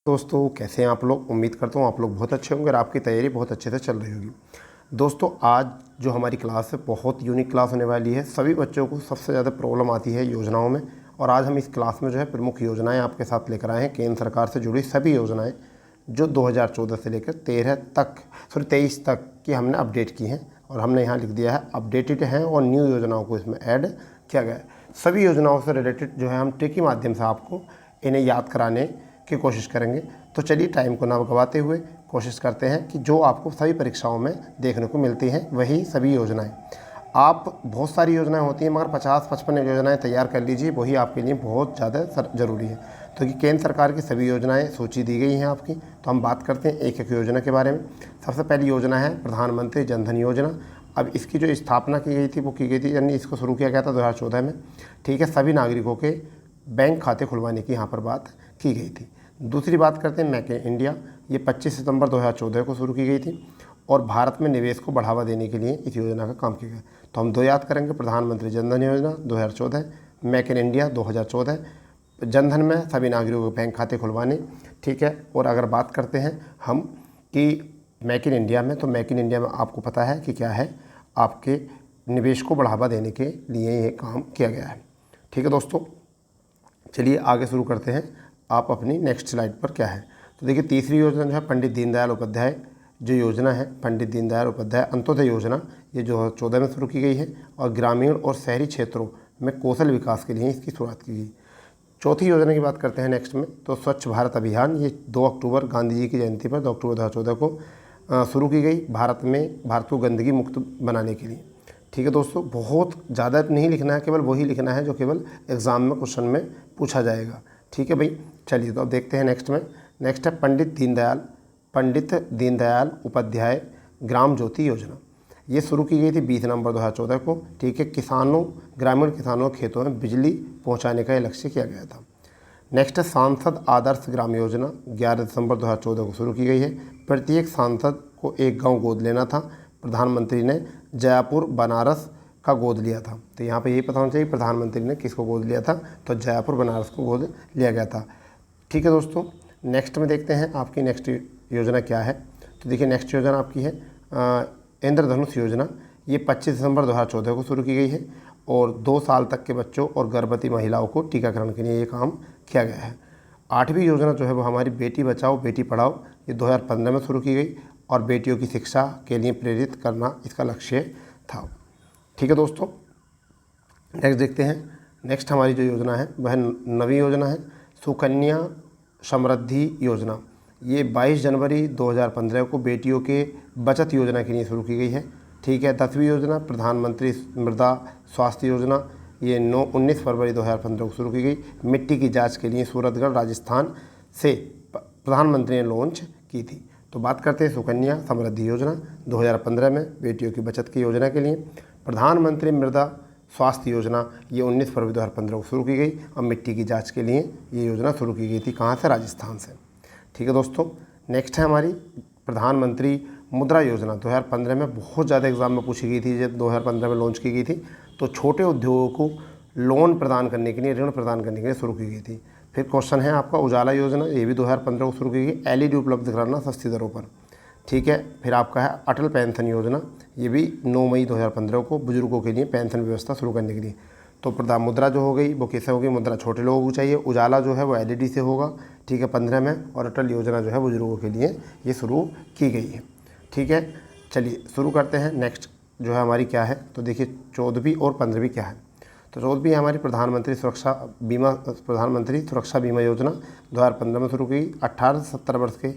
दोस्तों कैसे हैं आप लोग। उम्मीद करता हूँ आप लोग बहुत अच्छे होंगे और आपकी तैयारी बहुत अच्छे से चल रही होगी। दोस्तों आज जो हमारी क्लास है बहुत यूनिक क्लास होने वाली है। सभी बच्चों को सबसे ज़्यादा प्रॉब्लम आती है योजनाओं में, और आज हम इस क्लास में जो है प्रमुख योजनाएं आपके साथ लेकर आए हैं। केंद्र सरकार से जुड़ी सभी योजनाएं जो 2014 से लेकर 23 तक की हमने अपडेट की हैं, और हमने यहाँ लिख दिया है अपडेटेड हैं और न्यू योजनाओं को इसमें ऐड किया गया है। सभी योजनाओं से रिलेटेड जो है हम ट्रिक के माध्यम से आपको इन्हें याद कराने की कोशिश करेंगे। तो चलिए टाइम को ना गवाते हुए कोशिश करते हैं कि जो आपको सभी परीक्षाओं में देखने को मिलती हैं वही सभी योजनाएं। आप बहुत सारी योजनाएं होती हैं मगर 50-55 योजनाएं तैयार कर लीजिए, वही आपके लिए बहुत ज़्यादा ज़रूरी है। तो कि केंद्र सरकार की सभी योजनाएं सूची दी गई हैं आपकी, तो हम बात करते हैं एक एक योजना के बारे में। सबसे पहली योजना है प्रधानमंत्री जन धन योजना। अब इसकी जो स्थापना की गई थी वो की गई थी, यानी इसको शुरू किया गया था 2014 में। ठीक है, सभी नागरिकों के बैंक खाते खुलवाने की यहाँ पर बात की गई थी। दूसरी बात करते हैं मेक इन इंडिया। ये 25 सितंबर 2014 को शुरू की गई थी और भारत में निवेश को बढ़ावा देने के लिए इस योजना का काम किया गया। तो हम दो याद करेंगे, प्रधानमंत्री जन धन योजना 2014, मेक इन इंडिया 2014। जनधन में सभी नागरिकों के बैंक खाते खुलवाने। ठीक है, और अगर बात करते हैं हम कि मेक इन इंडिया में, तो मेक इन इंडिया में आपको पता है कि क्या है, आपके निवेश को बढ़ावा देने के लिए ये काम किया गया है। ठीक है दोस्तों, चलिए आगे शुरू करते हैं। आप अपनी नेक्स्ट स्लाइड पर क्या है, तो देखिए तीसरी योजना जो है पंडित दीनदयाल उपाध्याय जो योजना है, पंडित दीनदयाल उपाध्याय अंत्योदय योजना, ये 2014 में शुरू की गई है और ग्रामीण और शहरी क्षेत्रों में कौशल विकास के लिए इसकी शुरुआत की गई। चौथी योजना की बात करते हैं नेक्स्ट में, तो स्वच्छ भारत अभियान। ये 2 अक्टूबर गांधी जी की जयंती पर 2 अक्टूबर 2014 को शुरू की गई, भारत को गंदगी मुक्त बनाने के लिए। ठीक है दोस्तों, बहुत ज़्यादा नहीं लिखना है, केवल वही लिखना है जो केवल एग्ज़ाम में क्वेश्चन में पूछा जाएगा। ठीक है भाई, चलिए तो अब देखते हैं नेक्स्ट में। नेक्स्ट है पंडित दीनदयाल उपाध्याय ग्राम ज्योति योजना। ये शुरू की गई थी 20 नवंबर 2014 को। ठीक है, ग्रामीण किसानों के खेतों में बिजली पहुंचाने का लक्ष्य किया गया था। नेक्स्ट है सांसद आदर्श ग्राम योजना, 11 दिसंबर 2014 को शुरू की गई है। प्रत्येक सांसद को एक गाँव गोद लेना था। प्रधानमंत्री ने जयपुर बनारस का गोद लिया था। तो यहाँ पे यही पता होना चाहिए प्रधानमंत्री ने किसको गोद लिया था, तो जयपुर बनारस को गोद लिया गया था। ठीक है दोस्तों, नेक्स्ट में देखते हैं आपकी नेक्स्ट योजना क्या है। तो देखिए नेक्स्ट योजना आपकी है इंद्रधनुष योजना। ये 25 दिसंबर 2014 को शुरू की गई है और 2 साल तक के बच्चों और गर्भवती महिलाओं को टीकाकरण के लिए ये काम किया गया है। 8वीं योजना जो है वो हमारी बेटी बचाओ बेटी पढ़ाओ, ये 2015 में शुरू की गई और बेटियों की शिक्षा के लिए प्रेरित करना इसका लक्ष्य था। ठीक है दोस्तों, नेक्स्ट देखते हैं। नेक्स्ट हमारी जो योजना है वह नवी योजना है सुकन्या समृद्धि योजना। ये 22 जनवरी 2015 को बेटियों के बचत योजना के लिए शुरू की गई है। ठीक है, 10वीं योजना प्रधानमंत्री मृदा स्वास्थ्य योजना, ये 19 फरवरी 2015 को शुरू की गई। मिट्टी की जांच के लिए सूरतगढ़ राजस्थान से प्रधानमंत्री ने लॉन्च की थी। तो बात करते हैं सुकन्या समृद्धि योजना 2015 में बेटियों की बचत की योजना के लिए। प्रधानमंत्री मृदा स्वास्थ्य योजना, ये 19 फरवरी 2015 को शुरू की गई और मिट्टी की जांच के लिए ये योजना शुरू की गई थी। कहाँ से? राजस्थान से। ठीक है दोस्तों, नेक्स्ट है हमारी प्रधानमंत्री मुद्रा योजना। 2015 में बहुत ज़्यादा एग्जाम में पूछी गई थी, जब 2015 में लॉन्च की गई थी। तो छोटे उद्योगों को लोन प्रदान करने के लिए, ऋण प्रदान करने के लिए शुरू की गई थी। फिर क्वेश्चन है आपका उजाला योजना, ये भी 2015 को शुरू की गई, एलईडी उपलब्ध कराना सस्ती दरों पर। ठीक है, फिर आपका है अटल पेंशन योजना, ये भी 9 मई 2015 को बुजुर्गों के लिए पेंशन व्यवस्था शुरू करने के लिए। तो प्रधान मुद्रा जो हो गई वो किससे होगी? मुद्रा छोटे लोगों को चाहिए। उजाला जो है वो एलईडी से होगा। ठीक है, 15 में। और अटल योजना जो है बुजुर्गों के लिए ये शुरू की गई है। ठीक है, चलिए शुरू करते हैं। नेक्स्ट जो है हमारी क्या है, तो देखिए 14वीं और 15वीं क्या है। तो 14वीं हमारी प्रधानमंत्री सुरक्षा बीमा योजना 2015 में शुरू की। 18 से 70 वर्ष के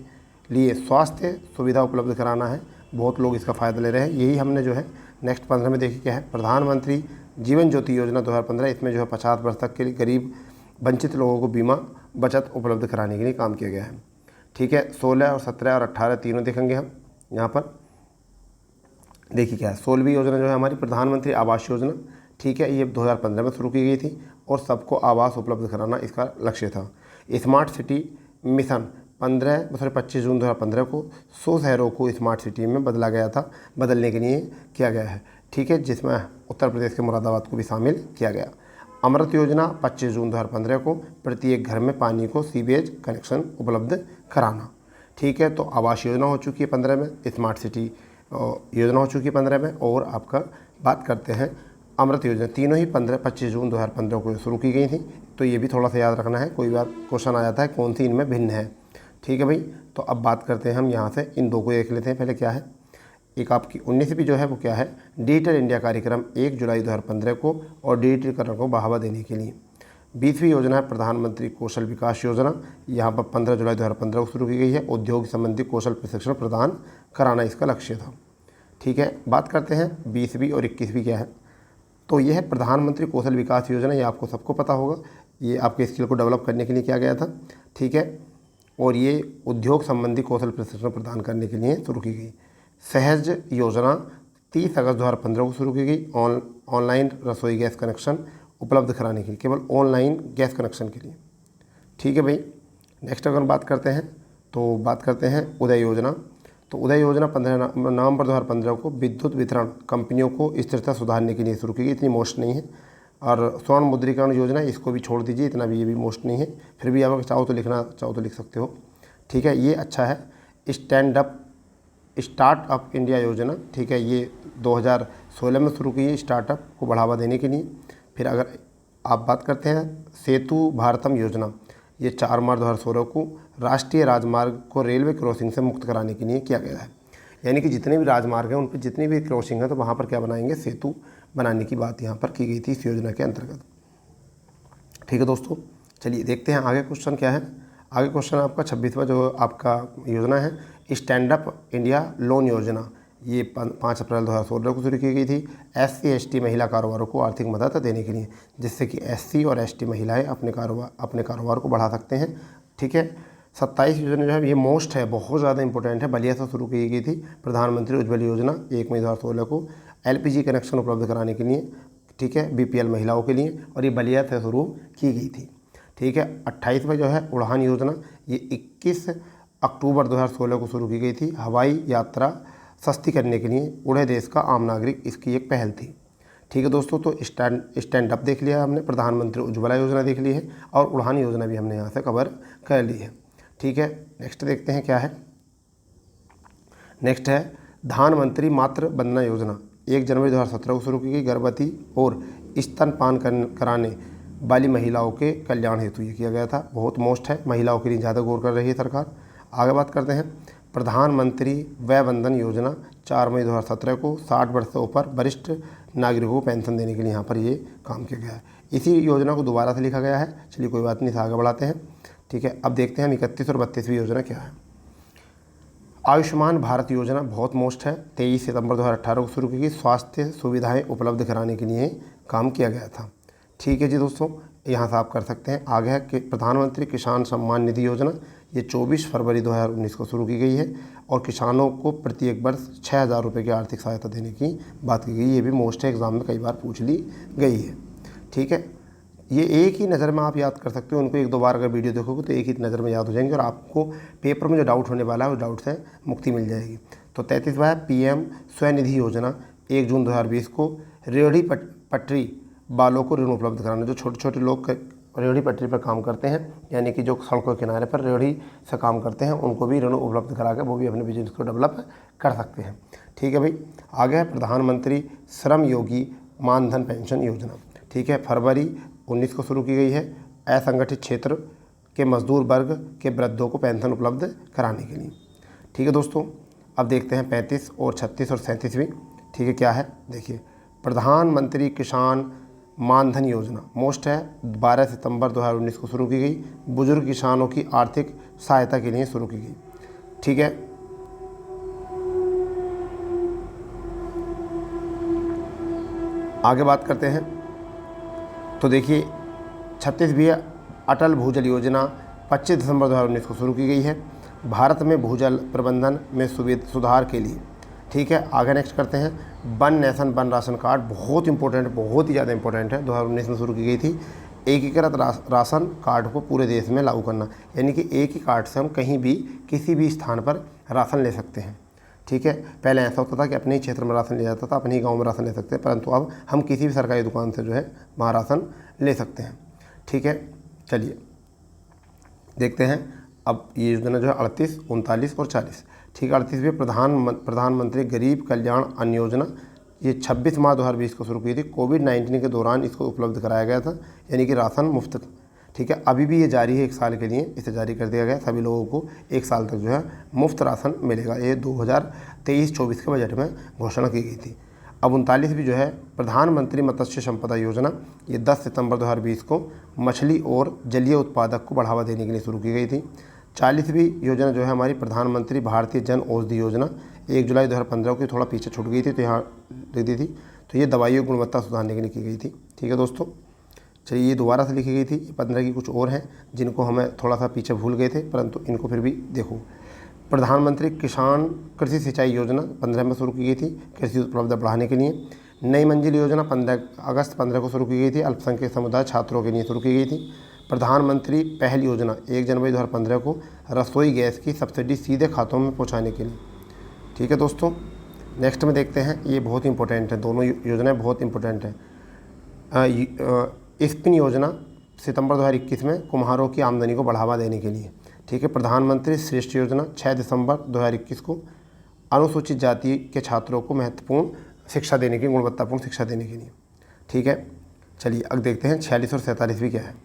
लिए स्वास्थ्य सुविधा उपलब्ध कराना है, बहुत लोग इसका फ़ायदा ले रहे हैं। यही हमने जो है नेक्स्ट 15 में देखिए क्या है, प्रधानमंत्री जीवन ज्योति योजना 2015, इसमें जो है 50 वर्ष तक के लिए गरीब वंचित लोगों को बीमा बचत उपलब्ध कराने के लिए काम किया गया है। ठीक है, 16 और 17 और 18 तीनों देखेंगे हम यहाँ पर। देखिए क्या है, 16वीं योजना जो है हमारी प्रधानमंत्री आवास योजना। ठीक है, ये 2015 में शुरू की गई थी और सबको आवास उपलब्ध कराना इसका लक्ष्य था। स्मार्ट सिटी मिशन 25 जून 2015 को 100 शहरों को स्मार्ट सिटी में बदलने के लिए किया गया है। ठीक है, जिसमें उत्तर प्रदेश के मुरादाबाद को भी शामिल किया गया। अमृत योजना 25 जून 2015 को प्रत्येक घर में पानी को सीवेज कनेक्शन उपलब्ध कराना। ठीक है, तो आवास योजना हो चुकी है 15 में, स्मार्ट सिटी योजना हो चुकी है 15 में, और आपका बात करते हैं अमृत योजना, तीनों ही 25 जून 2015 को शुरू की गई थी। तो ये भी थोड़ा सा याद रखना है, कोई बार क्वेश्चन आ जाता है कौन सी इनमें भिन्न है। ठीक है भाई, तो अब बात करते हैं हम यहाँ से इन दो को देख लेते हैं। पहले क्या है, एक आपकी 19वीं जो है वो क्या है, डिजिटल इंडिया कार्यक्रम 1 जुलाई 2015 को और डिजिटलीकरण को बढ़ावा देने के लिए। 20वीं योजना है प्रधानमंत्री कौशल विकास योजना, यहाँ पर 15 जुलाई 2015 को शुरू की गई है। उद्योग संबंधी कौशल प्रशिक्षण प्रदान कराना इसका लक्ष्य था। ठीक है, बात करते हैं 20वीं और 21वीं क्या है, तो यह है प्रधानमंत्री कौशल विकास योजना। ये आपको सबको पता होगा, ये आपके स्किल को डेवलप करने के लिए किया गया था। ठीक है, और ये उद्योग संबंधी कौशल प्रशिक्षण प्रदान करने के लिए शुरू की गई। सहज योजना 30 अगस्त 2015 को शुरू की गई, ऑनलाइन रसोई गैस कनेक्शन उपलब्ध कराने के लिए, केवल ऑनलाइन गैस कनेक्शन के लिए। ठीक है भाई, नेक्स्ट अगर बात करते हैं तो बात करते हैं उदय योजना। तो उदय योजना 15 नवंबर 2015 को विद्युत वितरण कंपनियों को स्थिरता सुधारने के लिए शुरू की गई, इतनी मोस्ट नहीं है। और स्वर्ण मुद्रीकरण योजना, इसको भी छोड़ दीजिए, इतना भी ये भी मोस्ट नहीं है, फिर भी आप अगर चाहो तो लिख सकते हो। ठीक है, ये अच्छा है। स्टार्टअप इंडिया योजना, ठीक है, ये 2016 में शुरू की है, स्टार्टअप को बढ़ावा देने के लिए। फिर अगर आप बात करते हैं सेतु भारतम योजना, ये 4 मार्च 2016 को राष्ट्रीय राजमार्ग को रेलवे क्रॉसिंग से मुक्त कराने के लिए किया गया है। यानी कि जितने भी राजमार्ग हैं उन पर जितनी भी क्रॉसिंग है तो वहाँ पर क्या बनाएंगे, सेतु बनाने की बात यहाँ पर की गई थी इस योजना के अंतर्गत। ठीक है दोस्तों, चलिए देखते हैं आगे क्वेश्चन क्या है। आगे क्वेश्चन आपका 26वां जो आपका योजना है स्टैंड अप इंडिया लोन योजना, ये 5 अप्रैल 2016 को शुरू की गई थी। SC/ST महिला कारोबारों को आर्थिक मदद देने के लिए, जिससे कि SC और ST महिलाएं अपने कारोबार को बढ़ा सकते हैं। ठीक है, 27 योजना जो है ये मोस्ट है, बहुत ज़्यादा इंपॉर्टेंट है, बलिया से शुरू की गई थी। प्रधानमंत्री उज्ज्वल योजना 1 मई 2016 को LPG कनेक्शन उपलब्ध कराने के लिए, ठीक है, BPL महिलाओं के लिए, और ये बलिया से शुरू की गई थी। ठीक है, 28वां जो है उड़ान योजना, ये 21 अक्टूबर 2016 को शुरू की गई थी। हवाई यात्रा सस्ती करने के लिए उड़े देश का आम नागरिक इसकी एक पहल थी। ठीक है दोस्तों, तो स्टैंड अप देख लिया हमने, प्रधानमंत्री उज्ज्वला योजना देख ली है, और उड़ान योजना भी हमने यहाँ से कवर कर ली है। ठीक है, नेक्स्ट देखते हैं क्या है। नेक्स्ट है प्रधानमंत्री मातृ वंदना योजना, 1 जनवरी 2017 को शुरू की गई। गर्भवती और स्तनपान कराने वाली महिलाओं के कल्याण हेतु ये किया गया था। बहुत मोस्ट है, महिलाओं के लिए ज़्यादा गौर कर रही है सरकार। आगे बात करते हैं प्रधानमंत्री वय वंदन योजना, 4 मई 2017 को 60 वर्ष से ऊपर वरिष्ठ नागरिकों को पेंशन देने के लिए यहाँ पर ये काम किया गया है। इसी योजना को दोबारा से लिखा गया है। चलिए कोई बात नहीं, इसे आगे बढ़ाते हैं। ठीक है, अब देखते हैं हम 31 और 32वीं योजना क्या है। आयुष्मान भारत योजना बहुत मोस्ट है, 23 सितंबर 2018 को शुरू की गई। स्वास्थ्य सुविधाएं उपलब्ध कराने के लिए काम किया गया था। ठीक है जी दोस्तों, यहाँ से आप कर सकते हैं। आगे है कि प्रधानमंत्री किसान सम्मान निधि योजना, ये 24 फरवरी 2019 को शुरू की गई है, और किसानों को प्रत्येक वर्ष 6000 रुपये की आर्थिक सहायता देने की बात की गई। ये भी मोस्ट है, एग्जाम में कई बार पूछ ली गई है। ठीक है, ये एक ही नज़र में आप याद कर सकते हो, उनको 1-2 बार अगर वीडियो देखोगे तो एक ही नज़र में याद हो जाएंगे, और आपको पेपर में जो डाउट होने वाला है उस डाउट से मुक्ति मिल जाएगी। तो 33वां है PM स्वनिधि योजना, 1 जून 2020 को रेहड़ी पटरी वालों को ऋण उपलब्ध कराना। जो छोटे छोटे लोग रेहड़ी पटरी पर काम करते हैं, यानी कि जो सड़कों के किनारे पर रेहड़ी से काम करते हैं, उनको भी ऋण उपलब्ध करा के वो भी अपने बिजनेस को डेवलप कर सकते हैं। ठीक है भाई, आगे है प्रधानमंत्री श्रम योगी मानधन पेंशन योजना। ठीक है, फरवरी 19 को शुरू की गई है। असंगठित क्षेत्र के मजदूर वर्ग के वृद्धों को पेंशन उपलब्ध कराने के लिए। ठीक है दोस्तों, अब देखते हैं 35 और 36 और 37वीं। ठीक है, क्या है देखिए, प्रधानमंत्री किसान मानधन योजना मोस्ट है, 12 सितंबर 2019 को शुरू की गई। बुजुर्ग किसानों की आर्थिक सहायता के लिए शुरू की गई। ठीक है, आगे बात करते हैं तो देखिए 36वीं अटल भूजल योजना 25 दिसंबर 2019 को शुरू की गई है, भारत में भूजल प्रबंधन में सुधार के लिए। ठीक है, आगे नेक्स्ट करते हैं one nation one ration card, बहुत इंपॉर्टेंट, बहुत ही ज़्यादा इंपॉर्टेंट है, 2019 में शुरू की गई थी। एकीकृत राशन कार्ड को पूरे देश में लागू करना, यानी कि एक ही कार्ड से हम कहीं भी किसी भी स्थान पर राशन ले सकते हैं। ठीक है। पहले ऐसा होता था कि अपने ही क्षेत्र में राशन लिया जाता था, अपने ही गाँव में राशन ले सकते हैं, परंतु अब हम किसी भी सरकारी दुकान से जो है वहाँ राशन ले सकते हैं। ठीक है, चलिए देखते हैं अब ये योजना जो है 38, 39 और 40। ठीक है, 38 भी प्रधानमंत्री गरीब कल्याण अन्न योजना, ये 26 मार्च 2020 को शुरू की थी। कोविड-19 के दौरान इसको उपलब्ध कराया गया था, यानी कि राशन मुफ्त। ठीक है, अभी भी ये जारी है 1 साल के लिए, इसे जारी कर दिया गया। सभी लोगों को 1 साल तक जो है मुफ्त राशन मिलेगा। ये 2023-24 के बजट में घोषणा की गई थी। अब 39 भी जो है प्रधानमंत्री मत्स्य संपदा योजना, ये 10 सितंबर 2020 को मछली और जलीय उत्पादक को बढ़ावा देने के लिए शुरू की गई थी। 40वीं योजना जो है हमारी प्रधानमंत्री भारतीय जन औषधि योजना, 1 जुलाई 2015 की थोड़ा पीछे छूट गई थी, तो यहाँ लिख दी थी। तो ये दवाइयों की गुणवत्ता सुधारने के लिए की गई थी। ठीक है दोस्तों, चलिए ये दोबारा से लिखी गई थी। 15 की कुछ और हैं जिनको हमें थोड़ा सा पीछे भूल गए थे, परंतु इनको फिर भी देखो। प्रधानमंत्री किसान कृषि सिंचाई योजना 15 में शुरू की गई थी, कृषि उपलब्धता बढ़ाने के लिए। नई मंजिल योजना 15 अगस्त 15 को शुरू की गई थी, अल्पसंख्यक समुदाय छात्रों के लिए शुरू की गई थी। प्रधानमंत्री पहल योजना 1 जनवरी 2015 को रसोई गैस की सब्सिडी सीधे खातों में पहुँचाने के लिए। ठीक है दोस्तों, नेक्स्ट में देखते हैं, ये बहुत इंपॉर्टेंट है, दोनों योजनाएं बहुत इंपॉर्टेंट है। स्पिन योजना सितंबर 2021 में कुम्हारों की आमदनी को बढ़ावा देने के लिए। ठीक है, प्रधानमंत्री श्रेष्ठ योजना 6 दिसंबर 2021 को अनुसूचित जाति के छात्रों को महत्वपूर्ण शिक्षा देने की, गुणवत्तापूर्ण शिक्षा देने के लिए। ठीक है, चलिए अब देखते हैं 46 और 47 भी क्या है।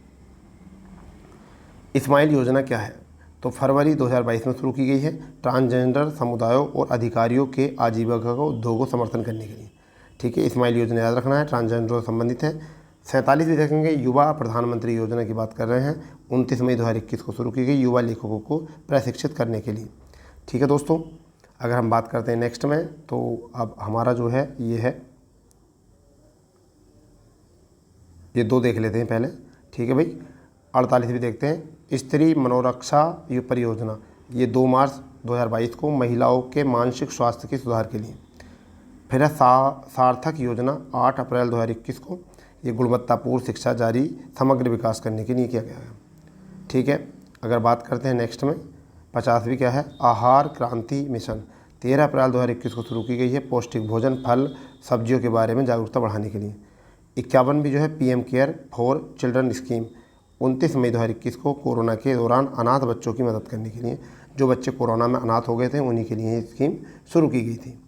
इस्माइल योजना क्या है, तो फरवरी 2022 में शुरू की गई है, ट्रांसजेंडर समुदायों और अधिकारियों के आजीविका को उद्योगों को समर्थन करने के लिए। ठीक है, इस्माइल योजना याद रखना है, ट्रांसजेंडर से संबंधित है। 47 भी देखेंगे, युवा प्रधानमंत्री योजना की बात कर रहे हैं, 29 मई 2021 को शुरू की गई, युवा लेखकों को प्रशिक्षित करने के लिए। ठीक है दोस्तों, अगर हम बात करते हैं नेक्स्ट में, तो अब हमारा जो है ये है, ये 2 देख लेते हैं पहले। ठीक है भाई, 48 भी देखते हैं, स्त्री मनोरक्षा परियोजना, ये 2 मार्च 2022 को महिलाओं के मानसिक स्वास्थ्य के सुधार के लिए। फिर है सार्थक योजना 8 अप्रैल 2021 को, ये गुणवत्तापूर्ण शिक्षा जारी समग्र विकास करने के लिए किया गया है। ठीक है, अगर बात करते हैं नेक्स्ट में 50वीं क्या है, आहार क्रांति मिशन, 13 अप्रैल 2021 को शुरू की गई है, पौष्टिक भोजन फल सब्जियों के बारे में जागरूकता बढ़ाने के लिए। 51 भी जो है PM care for children scheme, 29 मई 2021 को कोरोना के दौरान अनाथ बच्चों की मदद करने के लिए, जो बच्चे कोरोना में अनाथ हो गए थे उन्हीं के लिए ये स्कीम शुरू की गई थी।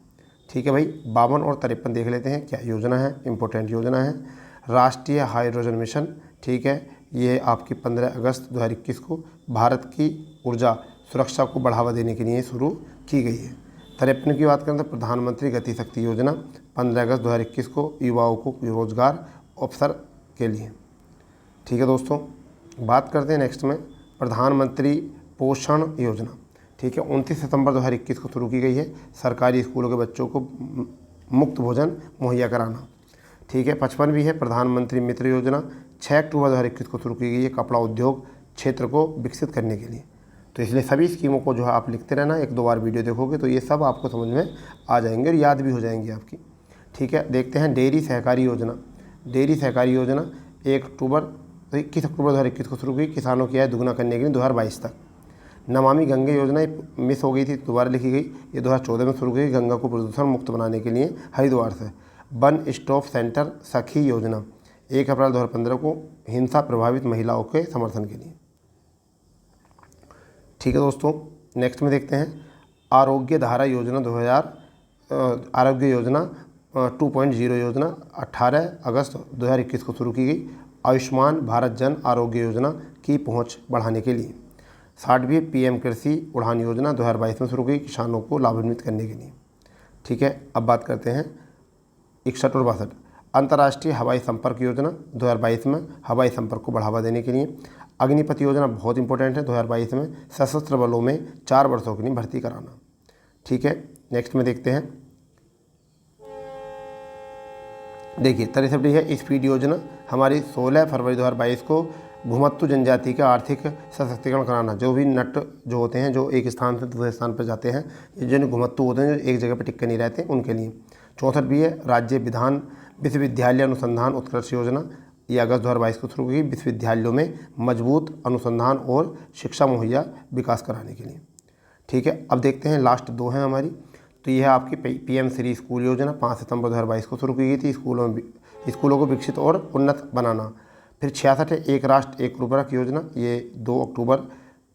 ठीक है भाई, 52 और 53 देख लेते हैं क्या योजना है, इंपॉर्टेंट योजना है। राष्ट्रीय हाइड्रोजन मिशन, ठीक है, ये आपकी 15 अगस्त 2021 को भारत की ऊर्जा सुरक्षा को बढ़ावा देने के लिए शुरू की गई है। 53 की बात करें तो प्रधानमंत्री गति शक्ति योजना 15 अगस्त 2021 को युवाओं को रोजगार अवसर के लिए। ठीक है दोस्तों, बात करते हैं नेक्स्ट में प्रधानमंत्री पोषण योजना। ठीक है, 29 सितंबर 2021 को शुरू की गई है, सरकारी स्कूलों के बच्चों को मुफ्त भोजन मुहैया कराना। ठीक है, 55 भी है प्रधानमंत्री मित्र योजना, 6 अक्टूबर 2021 को शुरू की गई है, कपड़ा उद्योग क्षेत्र को विकसित करने के लिए। तो इसलिए सभी स्कीमों को जो है आप लिखते रहना, 1-2 बार वीडियो देखोगे तो ये सब आपको समझ में आ जाएंगे और याद भी हो जाएंगी आपकी। ठीक है, देखते हैं डेयरी सहकारी योजना। डेयरी सहकारी योजना 21 अक्टूबर 2021 को शुरू की, किसानों की आय दुगना करने के लिए 2022 तक। नमामि गंगे योजना मिस हो गई थी, दोबारा लिखी गई, ये 2014 में शुरू की, गंगा को प्रदूषण मुक्त बनाने के लिए हरिद्वार से। वन स्टॉप सेंटर सखी योजना 1 अप्रैल 2015 को, हिंसा प्रभावित महिलाओं के समर्थन के लिए। ठीक है दोस्तों, नेक्स्ट में देखते हैं आरोग्य धारा योजना आरोग्य योजना 2.0 योजना 18 अगस्त 2021 को शुरू की गई, आयुष्मान भारत जन आरोग्य योजना की पहुंच बढ़ाने के लिए। 60वीं पीएम कृषि उड़ान योजना 2022 में शुरू की, किसानों को लाभान्वित करने के लिए। ठीक है, अब बात करते हैं 61 और 62 अंतर्राष्ट्रीय हवाई संपर्क योजना 2022 में हवाई संपर्क को बढ़ावा देने के लिए। अग्निपथ योजना बहुत इंपॉर्टेंट है, 2022 में सशस्त्र बलों में 4 वर्षों के लिए भर्ती कराना। ठीक है, नेक्स्ट में देखते हैं, देखिए 63 है स्पीड योजना हमारी 16 फरवरी 2022 को, घुमत्तु जनजाति का आर्थिक सशक्तिकरण कराना। जो भी नट जो होते हैं जो एक स्थान से दूसरे स्थान पर जाते हैं, ये जो घुमत्तु होते हैं जो एक जगह पर टिक नहीं रहते, उनके लिए। 64 भी है राज्य विश्वविद्यालय अनुसंधान उत्कर्ष योजना, ये अगस्त 2022 को शुरू की, विश्वविद्यालयों में मजबूत अनुसंधान और शिक्षा मुहैया विकास कराने के लिए। ठीक है, अब देखते हैं लास्ट 2 हैं हमारी तो यह आपकी PM श्री स्कूल योजना 5 सितंबर 2022 को शुरू की गई थी। स्कूलों को विकसित और उन्नत बनाना। फिर 66 है एक राष्ट्र एक उर्वरक योजना, ये 2 अक्टूबर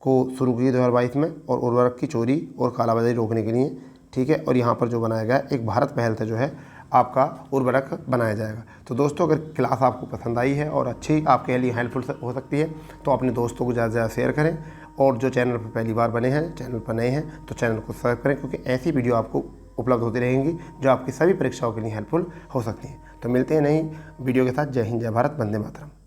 को शुरू की 2022 में, और उर्वरक की चोरी और कालाबाजारी रोकने के लिए, ठीक है। और यहाँ पर जो बनाया गया एक भारत पहल से जो है आपका उर्वरक बनाया जाएगा। तो दोस्तों अगर क्लास आपको पसंद आई है और अच्छी आपके लिए हेल्पफुल हो सकती है तो अपने दोस्तों को ज़्यादा से ज़्यादा शेयर करें, और जो चैनल पर पहली बार बने हैं, चैनल पर नए हैं, तो चैनल को सब्सक्राइब करें, क्योंकि ऐसी वीडियो आपको उपलब्ध होती रहेंगी जो आपकी सभी परीक्षाओं के लिए हेल्पफुल हो सकती हैं। तो मिलते हैं नई वीडियो के साथ। जय हिंद, जय भारत, वंदे मातरम।